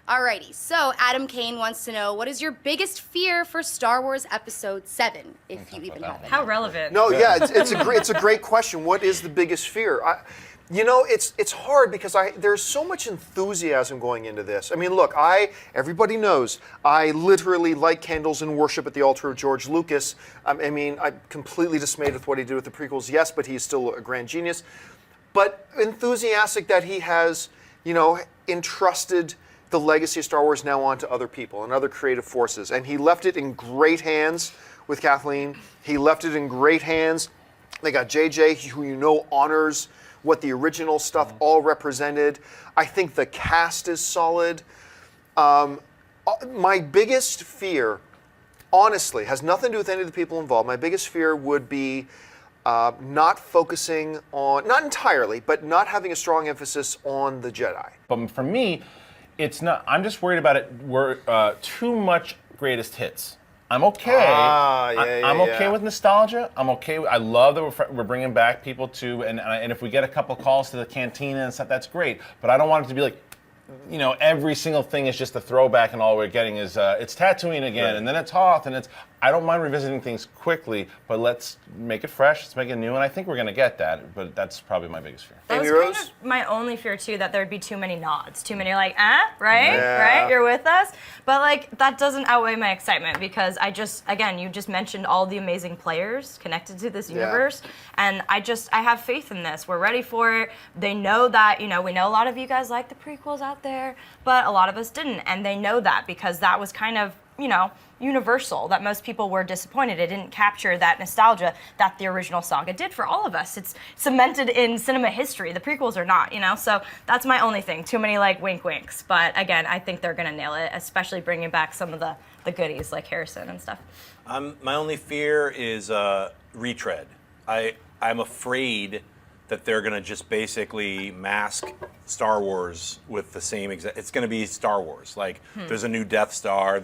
Alrighty, so Adam Kane wants to know, what is your biggest fear for Star Wars Episode 7, if you even have it? How relevant. No, yeah, it's a great question. What is the biggest fear? You know, it's hard because there's so much enthusiasm going into this. I mean, look, everybody knows I literally light candles and worship at the altar of George Lucas. I mean, I'm completely dismayed with what he did with the prequels, yes, but he's still a grand genius. But enthusiastic that he has, you know, entrusted the legacy of Star Wars now onto other people and other creative forces. And he left it in great hands with Kathleen. He left it in great hands. They got JJ, who you know honors what the original stuff all represented. I think the cast is solid. My biggest fear, honestly, has nothing to do with any of the people involved. My biggest fear would be not focusing on, not entirely, but not having a strong emphasis on the Jedi. But for me, it's not. I'm just worried about it. We're too much greatest hits. I'm okay. I'm okay with nostalgia. I'm okay. I love that we're bringing back people to, and if we get a couple calls to the cantina and stuff, that's great. But I don't want it to be like, you know, every single thing is just a throwback, and all we're getting is it's Tatooine again, right. And then it's Hoth, and it's. I don't mind revisiting things quickly, but let's make it fresh, let's make it new, and I think we're going to get that. But that's probably my biggest fear. That was kind of my only fear too, that there'd be too many nods, too many like, right, yeah. Right, you're with us. But like that doesn't outweigh my excitement because again, you just mentioned all the amazing players connected to this universe, and I have faith in this. We're ready for it. They know that, you know, we know a lot of you guys like the prequels out there, but a lot of us didn't, and they know that because that was kind of, you know, universal, that most people were disappointed. It didn't capture that nostalgia that the original saga did for all of us. It's cemented in cinema history. The prequels are not, you know? So that's my only thing. Too many, like, wink winks. But again, I think they're going to nail it, especially bringing back some of the goodies like Harrison and stuff. My only fear is retread. I'm afraid that they're going to just basically mask Star Wars with the same exact. It's going to be Star Wars. Like there's a new Death Star.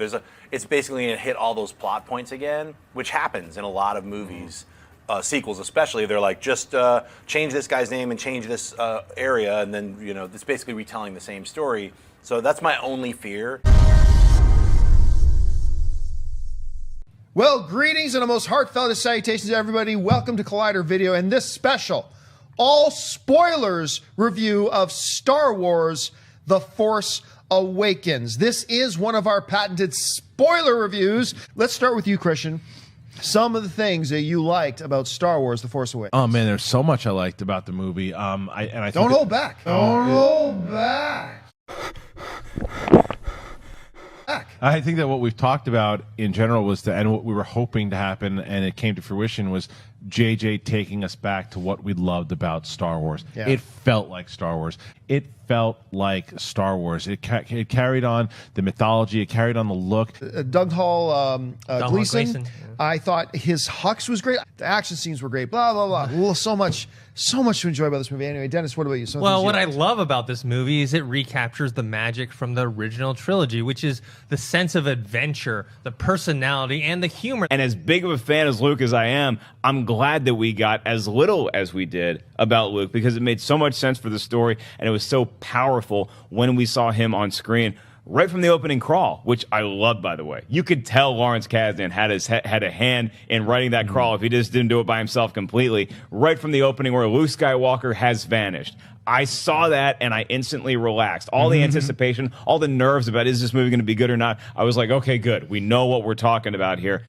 It's basically going to hit all those plot points again, which happens in a lot of movies, sequels especially. They're like just change this guy's name and change this area, and then you know it's basically retelling the same story. So that's my only fear. Well, greetings and a most heartfelt of salutations, everybody. Welcome to Collider Video and this special all spoilers review of Star Wars The Force Awakens. This is one of our patented spoiler reviews. Let's start with you, Christian. Some of the things that you liked about Star Wars The Force Awakens. Oh man, there's so much I liked about the movie. I think Don't hold back. Don't hold back. I think that what we've talked about in general was and what we were hoping to happen, and it came to fruition, was JJ taking us back to what we loved about Star Wars. Yeah. It felt like Star Wars. It felt like Star Wars. It carried on the mythology. It carried on the look. Doug Hall Gleason. I thought his Hux was great. The action scenes were great. Blah, blah, blah. So much to enjoy about this movie. Anyway, Dennis, what about you? Well, what I love about this movie is it recaptures the magic from the original trilogy, which is the sense of adventure, the personality, and the humor. And as big of a fan as Luke as I am, I'm glad that we got as little as we did about Luke, because it made so much sense for the story, and it was so powerful when we saw him on screen. Right from the opening crawl, which I loved, by the way. You could tell Lawrence Kasdan had a hand in writing that crawl if he just didn't do it by himself completely. Right from the opening where Luke Skywalker has vanished. I saw that and I instantly relaxed. All the anticipation, all the nerves about is this movie going to be good or not, I was like, okay, good. We know what we're talking about here.